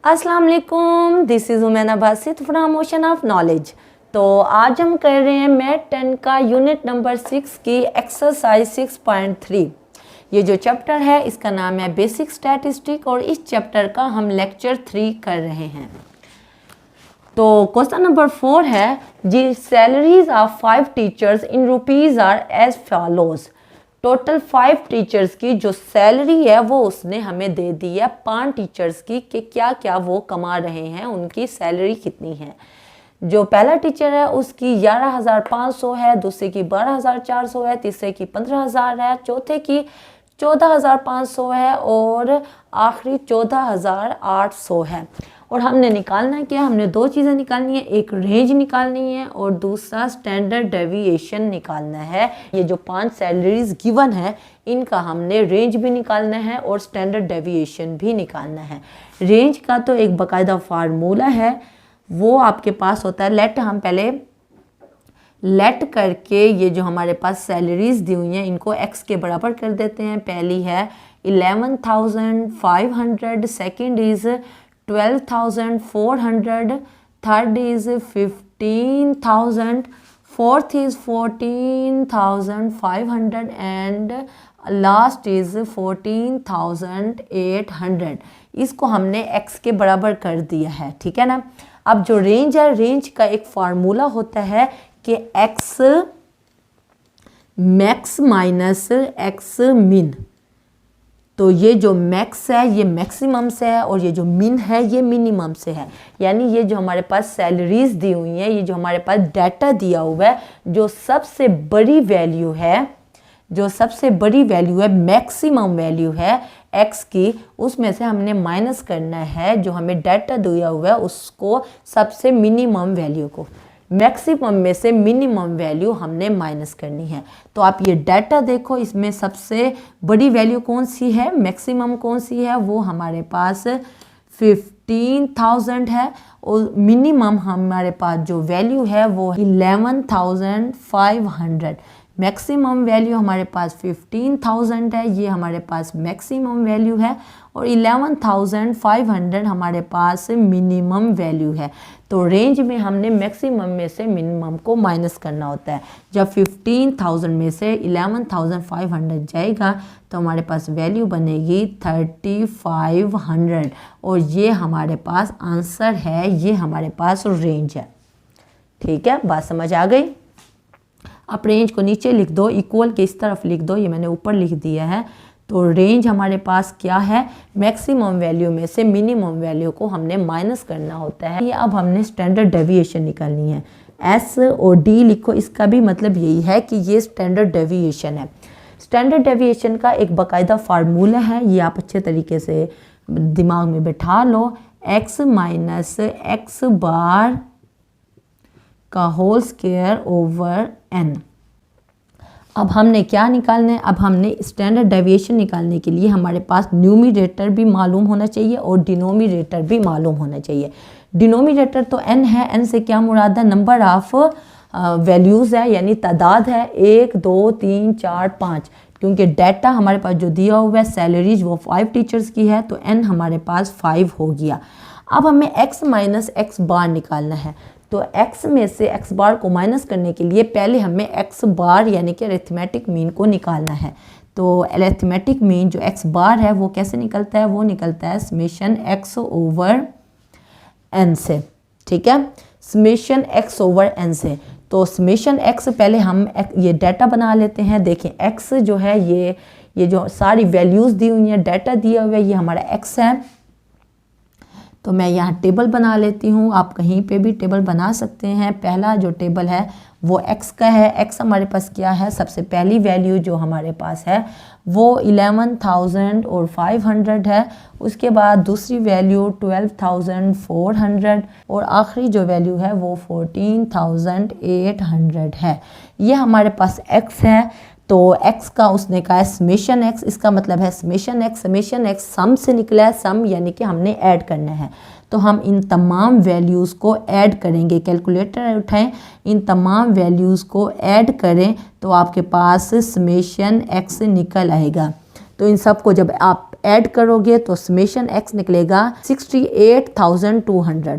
अस्सलाम वालेकुम, this is Umaina Basit from ocean of knowledge. तो आज हम कर रहे हैं मैथ 10 का यूनिट नंबर 6 की एक्सरसाइज 6.3। ये जो चैप्टर है इसका नाम है बेसिक स्टैटिस्टिक और इस चैप्टर का हम लेक्चर 3 कर रहे हैं। तो क्वेश्चन नंबर 4 है जी, salaries of 5 teachers in rupees are as follows. Total 5 teachers की जो सैलरी है वो उसने हमें दे दी है 5 टीचर्स की कि क्या क्या वो कमा रहे हैं, उनकी सैलरी कितनी है। जो पहला टीचर है उसकी 11,500 है, दूसरे की 12,400 है, तीसरे की 15,000 है, चौथे की 14,500 है और आखिरी 14,800 है। और हमने निकालना क्या, हमने दो चीज़ें निकालनी है, एक रेंज निकालनी है और दूसरा स्टैंडर्ड डेविएशन निकालना है। ये जो 5 सैलरीज गिवन है इनका हमने रेंज भी निकालना है और स्टैंडर्ड डेविएशन भी निकालना है। रेंज का तो एक बाकायदा फार्मूला है, वो आपके पास होता है। हम पहले लेट करके ये जो हमारे पास सैलरीज दी हुई हैं इनको x के बराबर कर देते हैं। पहली है 11,500, second is 12,400, third is 15,000, fourth is 14,500 and last is 14,800। इसको हमने x के बराबर कर दिया है, ठीक है ना। अब जो रेंज है, रेंज का एक फार्मूला होता है कि x मैक्स माइनस x मिन। तो ये जो मैक्स है ये मैक्सिमम से है और ये जो मिन है ये मिनिमम से है। यानी ये जो हमारे पास सैलरीज दी हुई हैं, ये जो हमारे पास डाटा दिया हुआ है, जो सबसे बड़ी वैल्यू है मैक्सिमम वैल्यू है x की, उसमें से हमने माइनस करना है जो हमें डाटा दिया हुआ है उसको, सबसे मिनिमम वैल्यू को। मैक्सिमम में से मिनिमम वैल्यू हमने माइनस करनी है। तो आप ये डाटा देखो, इसमें सबसे बड़ी वैल्यू कौन सी है, मैक्सिमम कौन सी है, वो हमारे पास 15,000 है और मिनिमम हमारे पास जो वैल्यू है वो 11,500। मैक्सिमम वैल्यू हमारे पास 15,000 है, ये हमारे पास मैक्सिमम वैल्यू है और 11,500 हमारे पास मिनिमम वैल्यू है। तो रेंज में हमने मैक्सिमम में से मिनिमम को माइनस करना होता है। जब 15,000 में से 11,500 जाएगा तो हमारे पास वैल्यू बनेगी 3,500 और ये हमारे पास आंसर है, ये हमारे पास रेंज है। ठीक है, बात समझ आ गई। आप रेंज को नीचे लिख दो, इक्वल के इस तरफ लिख दो, ये मैंने ऊपर लिख दिया है। तो रेंज हमारे पास क्या है, मैक्सिमम वैल्यू में से मिनिमम वैल्यू को हमने माइनस करना होता है। ये अब हमने स्टैंडर्ड डेविएशन निकालनी है। एस और डी लिखो, इसका भी मतलब यही है कि ये स्टैंडर्ड डेविएशन है। स्टैंडर्ड डेविएशन का एक बाकायदा फार्मूला है, ये आप अच्छे तरीके से दिमाग में बैठा लो। एक्स माइनस एक्स बार का होल स्क्वायर ओवर n। अब हमने क्या निकालना है, अब हमने स्टैंडर्ड डेविएशन निकालने के लिए हमारे पास न्यूमरेटर भी मालूम होना चाहिए और डिनोमिनेटर भी मालूम होना चाहिए। डिनोमिनेटर तो n है, n से क्या मुराद है, नंबर ऑफ वैल्यूज़ है, यानी तादाद है 1 2 3 4 5। क्योंकि डाटा हमारे पास जो दिया हुआ है सैलरीज वो 5 टीचर्स की है तो n हमारे पास 5 हो गया। अब हमें x माइनस एक्स बार निकालना है। तो x में से x बार को माइनस करने के लिए पहले हमें x बार यानी कि अरिथमेटिक मीन को निकालना है। तो अरिथमेटिक मीन जो x बार है वो कैसे निकलता है, वो निकलता है समेशन x ओवर n से। ठीक है, समेशन x ओवर n से। तो समेशन x पहले हम ये डाटा बना लेते हैं। देखें x जो है ये जो सारी वैल्यूज़ दी हुई हैं, डाटा दिया हुआ है, ये हमारा x है। तो मैं यहाँ टेबल बना लेती हूँ, आप कहीं पे भी टेबल बना सकते हैं। पहला जो टेबल है वो x का है। x हमारे पास क्या है, सबसे पहली वैल्यू जो हमारे पास है वो 11,500 है। उसके बाद दूसरी वैल्यू 12,400 और आखिरी जो वैल्यू है वो 14,800 है। ये हमारे पास x है। तो x का उसने कहा है समेशन x, इसका मतलब है समेशन x सम से निकला है, सम यानी कि हमने ऐड करना है। तो हम इन तमाम वैल्यूज़ को ऐड करेंगे, कैलकुलेटर उठाएं, इन तमाम वैल्यूज़ को ऐड करें तो आपके पास समेशन x निकल आएगा। तो इन सब को जब आप ऐड करोगे तो समेशन x निकलेगा 68,200।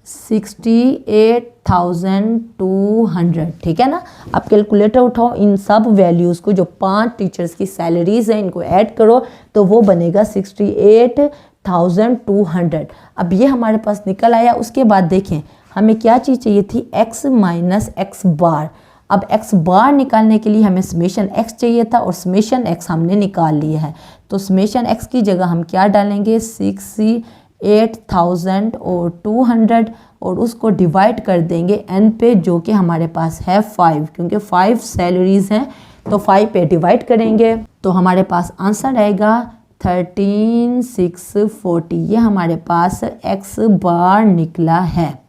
68,200, ठीक है ना। अब कैलकुलेटर उठाओ, इन सब वैल्यूज़ को, जो 5 टीचर्स की सैलरीज हैं, इनको ऐड करो तो वो बनेगा 68,200। अब ये हमारे पास निकल आया। उसके बाद देखें हमें क्या चीज़ चाहिए थी, x माइनस एक्स बार। अब x बार निकालने के लिए हमें समेशन x चाहिए था और समेशन x हमने निकाल लिया है। तो समेशन x की जगह हम क्या डालेंगे, 68,000 और 200 और उसको डिवाइड कर देंगे n पे, जो कि हमारे पास है 5, क्योंकि 5 सैलरीज हैं तो 5 पे डिवाइड करेंगे तो हमारे पास आंसर आएगा 13,640। ये हमारे पास x बार निकला है।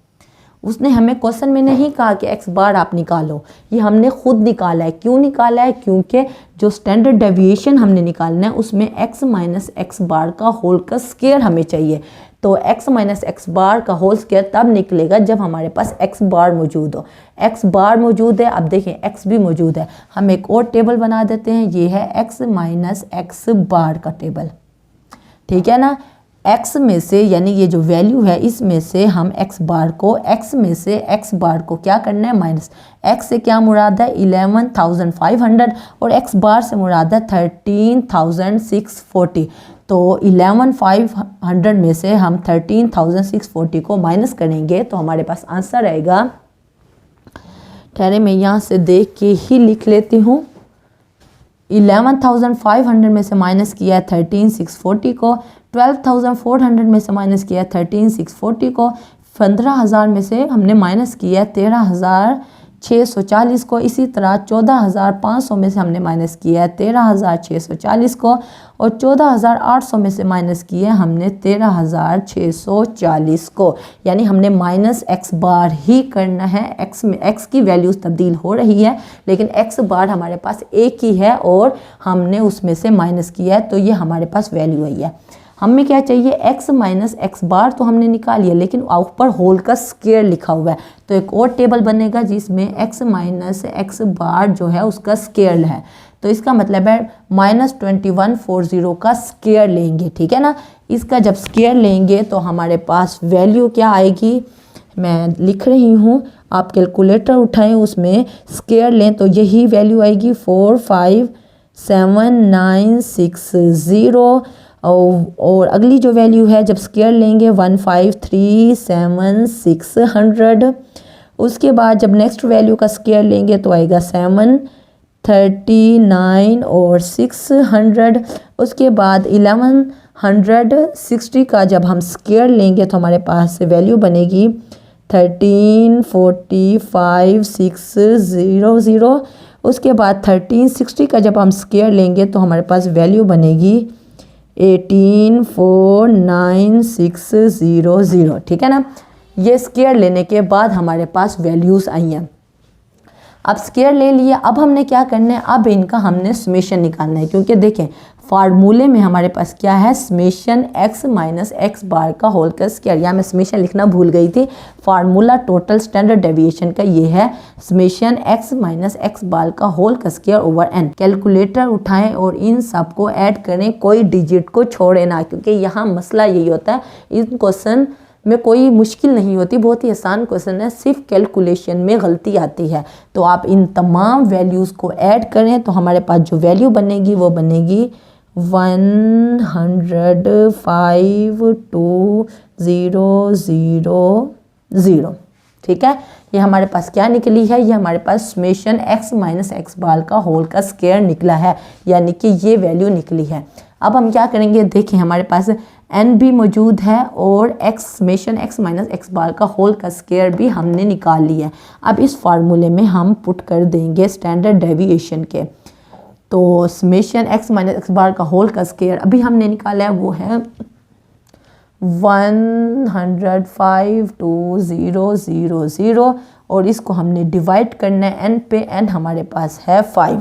उसने हमें क्वेश्चन में नहीं कहा कि x बार आप निकालो, ये हमने खुद निकाला है। क्यों निकाला है, क्योंकि जो स्टैंडर्ड डेविएशन हमने निकालना है उसमें x माइनस एक्स बार का होल का स्क्वायर हमें चाहिए। तो x माइनस एक्स बार का होल स्क्वायर तब निकलेगा जब हमारे पास x बार मौजूद हो। x बार मौजूद है, अब देखें x भी मौजूद है। हम एक और टेबल बना देते हैं, ये है x माइनस एक्स बार का टेबल, ठीक है ना। x में से, यानी ये जो वैल्यू है इसमें से हम x बार को, x में से x बार को क्या करना है, माइनस। x से क्या मुराद है, 11,500 और x बार से मुराद है 13,640। तो 11,500 में से हम 13,640 को माइनस करेंगे तो हमारे पास आंसर आएगा, ठहरे मैं यहाँ से देख के ही लिख लेती हूँ। 11,500 में से माइनस किया है 13,640 को, 12,400 में से माइनस किया है 13,640 को, 15,000 में से हमने माइनस किया है 13,640 को, इसी तरह 14,500 में से हमने माइनस किया है 13,640 को और 14,800 में से माइनस किया है हमने 13,640 को। यानी हमने माइनस एक्स बार ही करना है। एक्स में एक्स की वैल्यूज़ तब्दील हो रही है लेकिन एक्स बार हमारे पास एक ही है और हमने उसमें से माइनस किया है तो ये हमारे पास वैल्यू आई है। हमें क्या चाहिए, x माइनस एक्स बार तो हमने निकाल लिया लेकिन ऊपर होल का स्क्वायर लिखा हुआ है। तो एक और टेबल बनेगा जिसमें x माइनस एक्स बार जो है उसका स्क्वायर है। तो इसका मतलब है -2140 का स्क्वायर लेंगे, ठीक है ना। इसका जब स्क्वायर लेंगे तो हमारे पास वैल्यू क्या आएगी, मैं लिख रही हूँ, आप कैलकुलेटर उठाएं, उसमें स्क्वायर लें तो यही वैल्यू आएगी 457,960 और अगली जो वैल्यू है जब स्क्वायर लेंगे 153,760। उसके बाद जब नेक्स्ट वैल्यू का स्क्वायर लेंगे तो आएगा 739 और 600। उसके बाद 1160 का जब हम स्क्वायर लेंगे तो हमारे पास वैल्यू बनेगी 1345,600। उसके बाद 1360 का जब हम स्क्वायर लेंगे तो हमारे पास वैल्यू बनेगी 1849,600, ठीक है ना। ये स्क्वायर लेने के बाद हमारे पास वैल्यूज़ आई हैं। अब स्क्वायर ले लिया, अब हमने क्या करना है, अब इनका हमने समेशन निकालना है, क्योंकि देखें फार्मूले में हमारे पास क्या है, summation x minus x bar का होल का स्क्वायर। यहाँ मैं समेशन लिखना भूल गई थी। फार्मूला टोटल स्टैंडर्ड डेविएशन का ये है, summation x minus x bar का होल का स्क्वायर ओवर n। कैलकुलेटर उठाएं और इन सब को ऐड करें, कोई डिजिट को छोड़े ना, क्योंकि यहाँ मसला यही होता है, इन क्वेश्चन में कोई मुश्किल नहीं होती, बहुत ही आसान क्वेश्चन है, सिर्फ कैलकुलेशन में गलती आती है। तो आप इन तमाम वैल्यूज़ को ऐड करें तो हमारे पास जो वैल्यू बनेगी वो बनेगी 105,2,0,0, ठीक है। ये हमारे पास क्या निकली है, ये हमारे पास summation x minus x bar का होल का स्क्वायर निकला है, यानी कि ये वैल्यू निकली है। अब हम क्या करेंगे, देखें हमारे पास n भी मौजूद है और x summation x minus x bar का होल का स्क्वायर भी हमने निकाल लिया है। अब इस फार्मूले में हम पुट कर देंगे स्टैंडर्ड डेविएशन के। तो summation x minus x bar का होल का स्क्वायर अभी हमने निकाला है वो है 105,2,0,0 और इसको हमने डिवाइड करना है n पे, n हमारे पास है 5।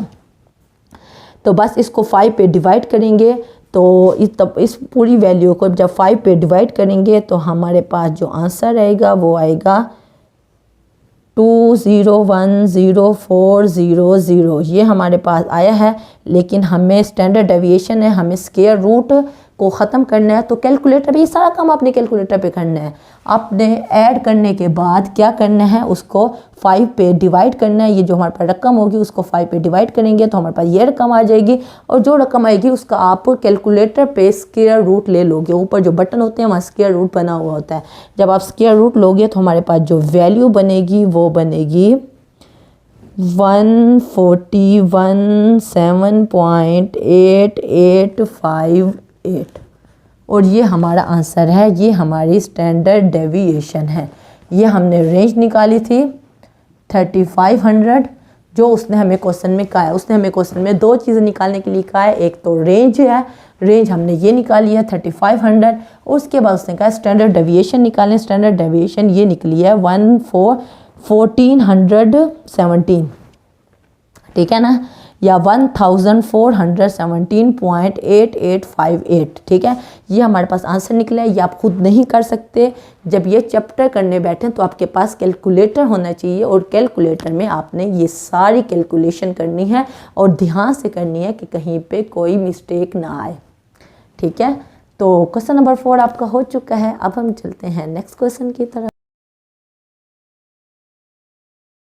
तो बस इसको 5 पे डिवाइड करेंगे तो इस पूरी वैल्यू को जब 5 पे डिवाइड करेंगे तो हमारे पास जो आंसर आएगा वो आएगा 2010400 ये हमारे पास आया है, लेकिन हमें स्टैंडर्ड डेविएशन है, हमें स्क्वायर रूट को ख़त्म करना है। तो कैलकुलेटर पे ये सारा काम आपने कैलकुलेटर पे करना है। आपने ऐड करने के बाद क्या करना है, उसको 5 पे डिवाइड करना है। ये जो हमारे पास रकम होगी उसको 5 पे डिवाइड करेंगे तो हमारे पास ये रकम आ जाएगी, और जो रकम आएगी उसका आप कैलकुलेटर पे स्क्वायर रूट ले लोगे। ऊपर जो बटन होते हैं वहाँ स्क्वायर रूट बना हुआ होता है। जब आप स्क्वायर रूट लोगे तो हमारे पास जो वैल्यू बनेगी वो बनेगी 141.8858, और ये हमारा आंसर है। ये हमारी स्टैंडर्ड डेविएशन है। ये हमने रेंज निकाली थी 3500, जो उसने हमें क्वेश्चन में कहा है। उसने हमें क्वेश्चन में 2 चीज़ें निकालने के लिए कहा है, एक तो रेंज है, रेंज हमने ये निकाली है 3500, और उसके बाद उसने कहा स्टैंडर्ड डेविएशन निकालें। स्टैंडर्ड डेविएशन ये निकली है 1417, ठीक है ना, या 1417.8858, ठीक है। ये हमारे पास आंसर निकला है। ये आप खुद नहीं कर सकते। जब ये चैप्टर करने बैठें तो आपके पास कैलकुलेटर होना चाहिए, और कैलकुलेटर में आपने ये सारी कैलकुलेशन करनी है, और ध्यान से करनी है कि कहीं पे कोई मिस्टेक ना आए, ठीक है। तो क्वेश्चन नंबर 4 आपका हो चुका है। अब हम चलते हैं नेक्स्ट क्वेश्चन की तरफ।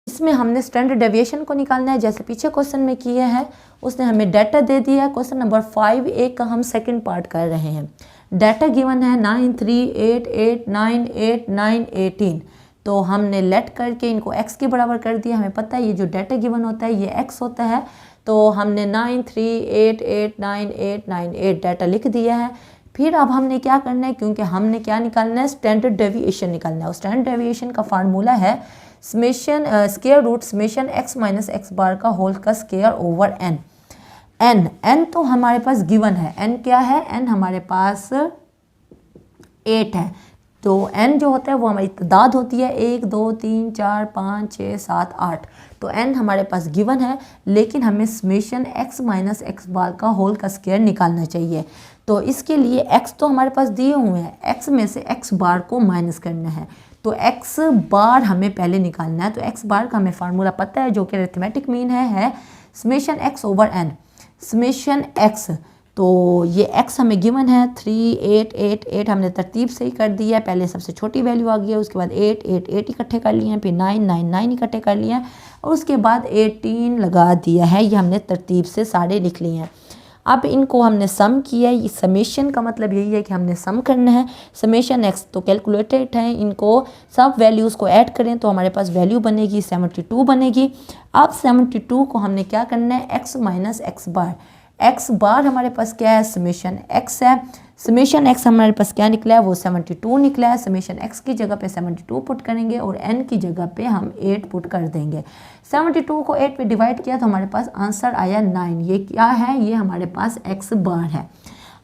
इसमें हमने स्टैंडर्ड डेविएशन को निकालना है, जैसे पीछे क्वेश्चन में किए हैं। उसने हमें डाटा दे दिया है। क्वेश्चन नंबर 5A का हम सेकंड पार्ट कर रहे हैं। डाटा गिवन है 93889818। तो हमने लेट करके इनको x के बराबर कर दिया। हमें पता है ये जो डाटा गिवन होता है ये x होता है, तो हमने 93889898 डाटा लिख दिया है। फिर अब हमने क्या करना है, क्योंकि हमने क्या निकालना है, स्टैंडर्ड डेविएशन निकालना है। और स्टैंडर्ड डेविएशन का फार्मूला है summation square root summation x minus x bar का होल का स्क्वायर ओवर n। n तो हमारे पास गिवन है। n क्या है, n हमारे पास 8 है। तो n जो होता है वो हमारी तादाद होती है 1 2 3 4 5 6 7 8। तो n हमारे पास गिवन है, लेकिन हमें summation x minus x bar का होल का स्क्वायर निकालना चाहिए। तो इसके लिए x तो हमारे पास दिए हुए हैं, x में से x बार को माइनस करना है। तो x बार हमें पहले निकालना है। तो x बार का हमें फार्मूला पता है, जो कि अरिथमेटिक मीन है summation x over n। Summation x, तो ये x हमें गिवन है 3888, हमने तरतीब से ही कर दिया है। पहले सबसे छोटी वैल्यू आ गई है, उसके बाद 8 इकट्ठे कर लिए हैं, फिर 9 इकट्ठे कर लिए हैं, और उसके बाद 18 लगा दिया है। ये हमने तरतीब से सारे लिख लिए हैं। अब इनको हमने सम किया। ये समेशन का मतलब यही है कि हमने सम करना है। समेशन x तो कैलकुलेटेड है, इनको सब वैल्यूज़ को ऐड करें तो हमारे पास वैल्यू बनेगी 72 बनेगी। अब 72 को हमने क्या करना है, x माइनस एक्स बार। x बार हमारे पास क्या है, समेशन x है। समेशन x हमारे पास क्या निकला है, वो 72 निकला है। समेशन x की जगह पे 72 पुट करेंगे और n की जगह पे हम 8 पुट कर देंगे। 72 को 8 पे डिवाइड किया तो हमारे पास आंसर आया 9। ये क्या है, ये हमारे पास x बार है।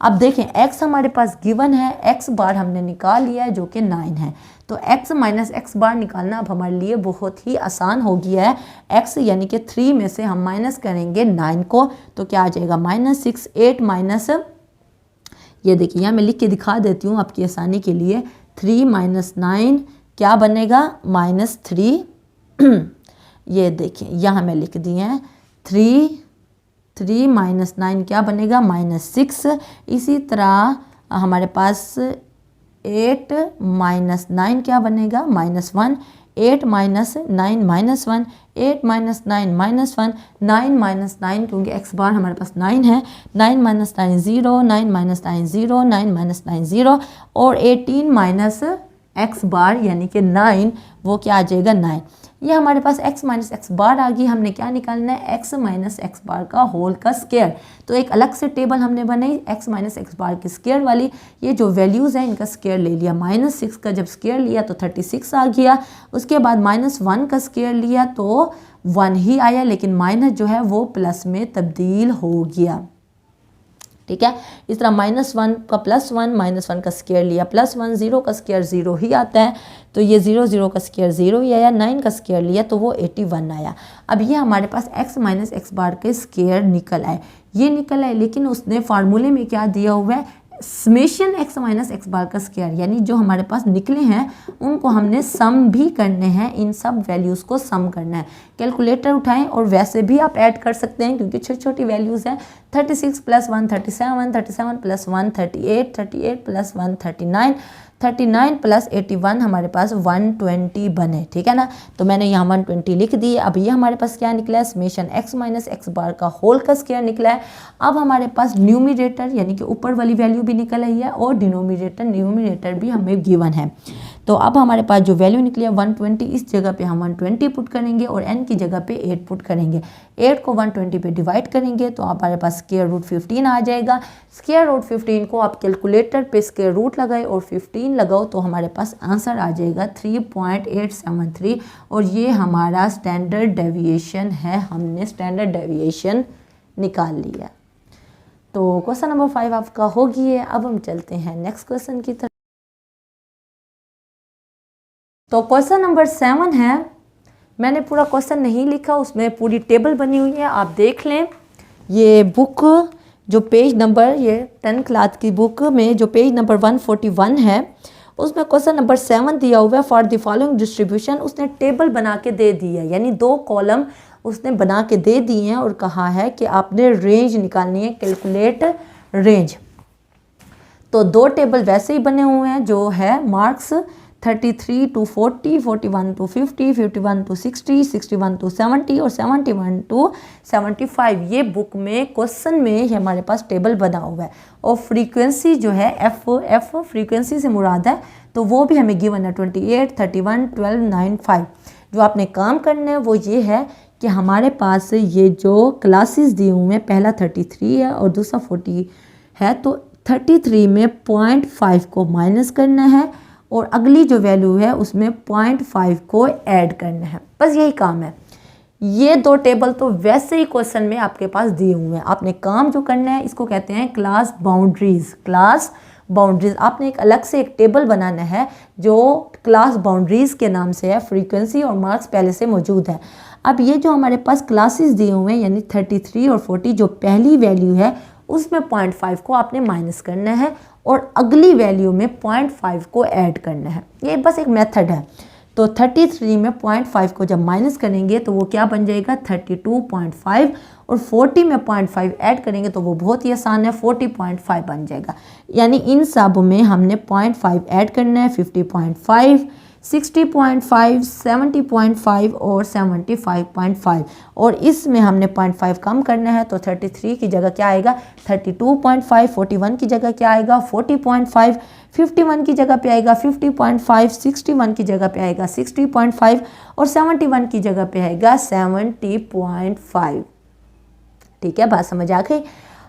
अब देखें x हमारे पास गिवन है, x बार हमने निकाल लिया है जो कि 9 है। तो x माइनस एक्स बार निकालना अब हमारे लिए बहुत ही आसान हो गया है। x यानी कि 3 में से हम माइनस करेंगे 9 को, तो क्या आ जाएगा -6। 8 माइनस, ये देखिए यहाँ मैं लिख के दिखा देती हूँ आपकी आसानी के लिए। 3 माइनस 9 क्या बनेगा, -3। ये देखिए यहाँ मैं लिख दिए हैं 3 माइनस 9 क्या बनेगा, -6। इसी तरह हमारे पास 8 माइनस 9 क्या बनेगा, -1। 8 माइनस 9 -1, 8 माइनस 9 -1, 9 माइनस 9, क्योंकि x बार हमारे पास 9 है। 9 माइनस 9 0, 9 माइनस 9 0, 9 माइनस 9 0, और 18 माइनस x बार यानी कि 9, वो क्या आ जाएगा 9। ये हमारे पास x माइनस एक्स बार आ गई। हमने क्या निकालना है, x माइनस एक्स बार का होल का स्क्वायर। तो एक अलग से टेबल हमने बनाई x माइनस एक्स बार की स्क्वायर वाली। ये जो वैल्यूज़ हैं इनका स्क्वायर ले लिया। -6 का जब स्क्वायर लिया तो 36 आ गया। उसके बाद -1 का स्क्वायर लिया तो 1 ही आया, लेकिन माइनस जो है वो प्लस में तब्दील हो गया, ठीक है। इस तरह -1 का +1, -1 का स्क्वायर लिया +1, 0 का स्क्वायर 0 ही आता है, तो ये 0 का स्क्वायर 0 ही आया। 9 का स्क्वायर लिया तो वो 81 आया। अब ये हमारे पास x माइनस एक्स बार के स्क्वायर निकल आए, ये निकल आए, लेकिन उसने फार्मूले में क्या दिया हुआ है, summation x minus x bar का स्क्वायर, यानी जो हमारे पास निकले हैं उनको हमने सम भी करने हैं, इन सब वैल्यूज़ को सम करना है। कैलकुलेटर उठाएं और वैसे भी आप ऐड कर सकते हैं क्योंकि छोटी छोटी वैल्यूज़ हैं। 36 + 1 37, 37 + 1 38, 38 + 1 39, 39 + 81 हमारे पास 120 बने, ठीक है ना। तो मैंने यहाँ 120 लिख दी। अब ये हमारे पास क्या निकला है, summation x minus x bar का होल का स्क्वायर निकला है। अब हमारे पास न्यूमरेटर यानी कि ऊपर वाली वैल्यू भी निकल आई है और न्यूमरेटर भी हमें गिवन है। तो अब हमारे पास जो वैल्यू निकली है 120, इस जगह पे हम 120 पुट करेंगे और n की जगह पे 8 पुट करेंगे। 8 को 120 पे डिवाइड करेंगे तो हमारे पास स्क्वायर रूट 15 आ जाएगा। स्क्वायर रूट 15 को आप कैलकुलेटर पे स्क्वायर रूट लगाए और 15 लगाओ तो हमारे पास आंसर आ जाएगा 3.873 और ये हमारा स्टैंडर्ड डेविएशन है। हमने स्टैंडर्ड डेविएशन निकाल लिया। तो क्वेश्चन नंबर 5 आपका हो गया है। अब हम चलते हैं नेक्स्ट क्वेश्चन की तरफ। तो क्वेश्चन नंबर 7 है। मैंने पूरा क्वेश्चन नहीं लिखा, उसमें पूरी टेबल बनी हुई है, आप देख लें। ये बुक जो पेज नंबर, ये 10th क्लास की बुक में जो पेज नंबर 141 है उसमें क्वेश्चन नंबर 7 दिया हुआ है। फॉर द फॉलोइंग डिस्ट्रीब्यूशन, उसने टेबल बना के दे दी है, यानी 2 कॉलम उसने बना के दे दिए हैं और कहा है कि आपने रेंज निकालनी है, कैलकुलेट रेंज। तो 2 टेबल वैसे ही बने हुए हैं जो है marks 33 to 40, 41 to 50, 51 to 60, 61 to 70 और 71 to 75। ये बुक में क्वेश्चन में हमारे पास टेबल बना हुआ है। और फ्रीक्वेंसी जो है एफ फ्रीक्वेंसी से मुराद है, तो वो भी हमें गिवन है 28, 31, 12, 9, 5। जो आपने काम करना है वो ये है कि हमारे पास ये जो क्लासेस दिए हुए हैं, पहला 33 है और दूसरा 40 है, तो 33 में 0.5 को माइनस करना है और अगली जो वैल्यू है उसमें 0.5 को ऐड करना है। बस यही काम है। ये 2 टेबल तो वैसे ही क्वेश्चन में आपके पास दिए हुए हैं। आपने काम जो करना है इसको कहते हैं क्लास बाउंड्रीज। क्लास बाउंड्रीज आपने एक अलग से एक टेबल बनाना है जो क्लास बाउंड्रीज के नाम से है। फ्रीक्वेंसी और मार्क्स पहले से मौजूद है। अब ये जो हमारे पास क्लासेस दिए हुए हैं यानी 33 और 40, जो पहली वैल्यू है उसमें 0.5 को आपने माइनस करना है और अगली वैल्यू में 0.5 को ऐड करना है। ये बस एक मेथड है। तो 33 में 0.5 को जब माइनस करेंगे तो वो क्या बन जाएगा 32.5 और 40 में 0.5 ऐड करेंगे तो वो बहुत ही आसान है 40.5 बन जाएगा। यानी इन सब में हमने 0.5 ऐड करना है 50.5, 60.5, 70.5 और 75.5 और इसमें हमने 0.5 कम करना है तो 33 की जगह क्या आएगा 32.5, 41 की जगह क्या आएगा 40.5, 51 की जगह पे आएगा 50.5, 61 की जगह पे आएगा 60.5 और 71 की जगह पे आएगा 70.5। ठीक है, बात समझ आ गई।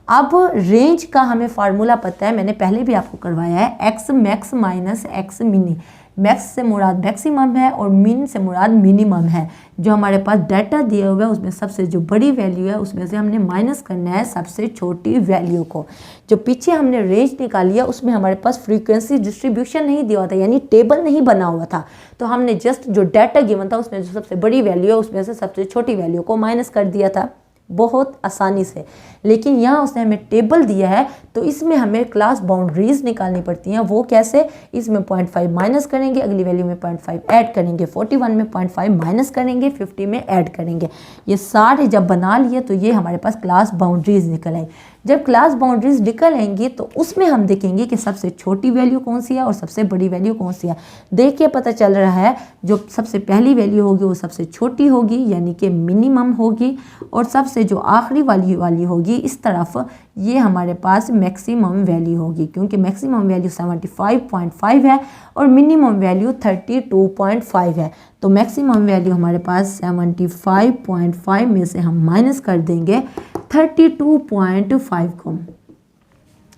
अब रेंज का हमें फार्मूला पता है, मैंने पहले भी आपको करवाया है, x max minus x mini. Max से मुराद मैक्सिमम है और मिन से मुराद मिनिमम है। जो हमारे पास डाटा दिया हुआ है उसमें सबसे जो बड़ी वैल्यू है उसमें से हमने माइनस करना है सबसे छोटी वैल्यू को। जो पीछे हमने रेंज निकाली है उसमें हमारे पास फ्रीक्वेंसी डिस्ट्रीब्यूशन नहीं दिया हुआ था, यानी टेबल नहीं बना हुआ था, तो हमने जस्ट जो डाटा गिवन था उसमें जो सबसे बड़ी वैल्यू है उसमें से सबसे छोटी वैल्यू को माइनस कर दिया था बहुत आसानी से। लेकिन यहाँ उसने हमें टेबल दिया है तो इसमें हमें क्लास बाउंड्रीज निकालनी पड़ती हैं। वो कैसे, इसमें 0.5 माइनस करेंगे, अगली वैल्यू में 0.5 ऐड करेंगे, 41 में 0.5 माइनस करेंगे, 50 में ऐड करेंगे। ये सारे जब बना लिए तो ये हमारे पास क्लास बाउंड्रीज निकल आई। जब क्लास बाउंड्रीज निकल आएंगी तो उसमें हम देखेंगे कि सबसे छोटी वैल्यू कौन सी है और सबसे बड़ी वैल्यू कौन सी है। देख के पता चल रहा है जो सबसे पहली वैल्यू होगी वो सबसे छोटी होगी यानी कि मिनिमम होगी, और सबसे जो आखिरी वाली होगी इस तरफ ये हमारे पास मैक्सिमम वैल्यू होगी, क्योंकि मैक्सिमम वैल्यू 75.5 है और मिनिमम वैल्यू 32.5 है। तो मैक्सिमम वैल्यू हमारे पास 75.5 में से हम माइनस कर देंगे 32.5 को।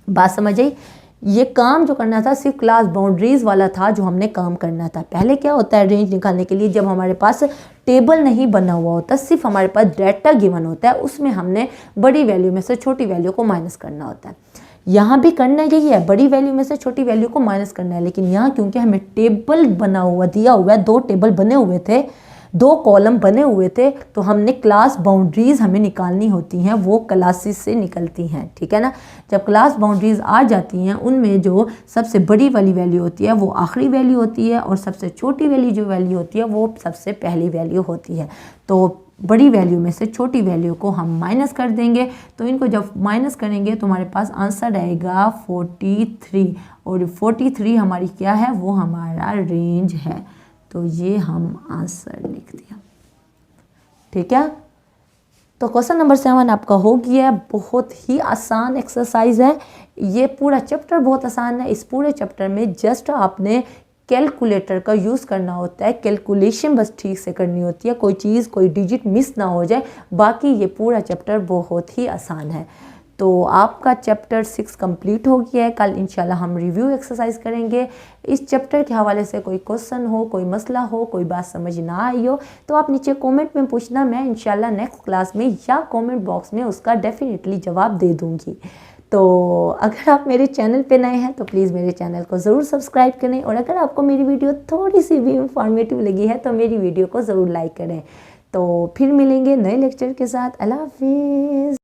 बात समझ आई। ये काम जो करना था सिर्फ क्लास बाउंड्रीज वाला था जो हमने काम करना था। पहले क्या होता है रेंज निकालने के लिए, जब हमारे पास टेबल नहीं बना हुआ होता, सिर्फ हमारे पास डाटा गिवन होता है, उसमें हमने बड़ी वैल्यू में से छोटी वैल्यू को माइनस करना होता है। यहाँ भी करना यही है, बड़ी वैल्यू में से छोटी वैल्यू को माइनस करना है। लेकिन यहाँ क्योंकि हमें टेबल बना हुआ दिया हुआ है, 2 टेबल बने हुए थे 2 कॉलम बने हुए थे, तो हमने क्लास बाउंड्रीज़ हमें निकालनी होती हैं, वो क्लासेस से निकलती हैं, ठीक है ना। जब क्लास बाउंड्रीज़ आ जाती हैं, उनमें जो सबसे बड़ी वाली वैल्यू होती है वो आखिरी वैल्यू होती है, और सबसे छोटी वाली जो वैल्यू होती है वो सबसे पहली वैल्यू होती है। तो बड़ी वैल्यू में से छोटी वैल्यू को हम माइनस कर देंगे, तो इनको जब माइनस करेंगे तो हमारे पास आंसर आएगा 43, और 43 हमारी क्या है, वो हमारा रेंज है। तो ये हम आंसर लिख दिया, ठीक है। तो क्वेश्चन नंबर 7 आपका हो गया। बहुत ही आसान एक्सरसाइज है, ये पूरा चैप्टर बहुत आसान है। इस पूरे चैप्टर में जस्ट आपने कैलकुलेटर का यूज़ करना होता है, कैलकुलेशन बस ठीक से करनी होती है, कोई चीज़ कोई डिजिट मिस ना हो जाए, बाकी ये पूरा चैप्टर बहुत ही आसान है। तो आपका चैप्टर 6 कंप्लीट हो गया है। कल इंशाल्लाह हम रिव्यू एक्सरसाइज करेंगे। इस चैप्टर के हवाले से कोई क्वेश्चन हो, कोई मसला हो, कोई बात समझ ना आई हो, तो आप नीचे कमेंट में पूछना, मैं इंशाल्लाह नेक्स्ट क्लास में या कमेंट बॉक्स में उसका डेफिनेटली जवाब दे दूँगी। तो अगर आप मेरे चैनल पे नए हैं तो प्लीज़ मेरे चैनल को ज़रूर सब्सक्राइब करें, और अगर आपको मेरी वीडियो थोड़ी सी भी इंफॉर्मेटिव लगी है तो मेरी वीडियो को ज़रूर लाइक करें। तो फिर मिलेंगे नए लेक्चर के साथ। अल्लाह हाफिज़।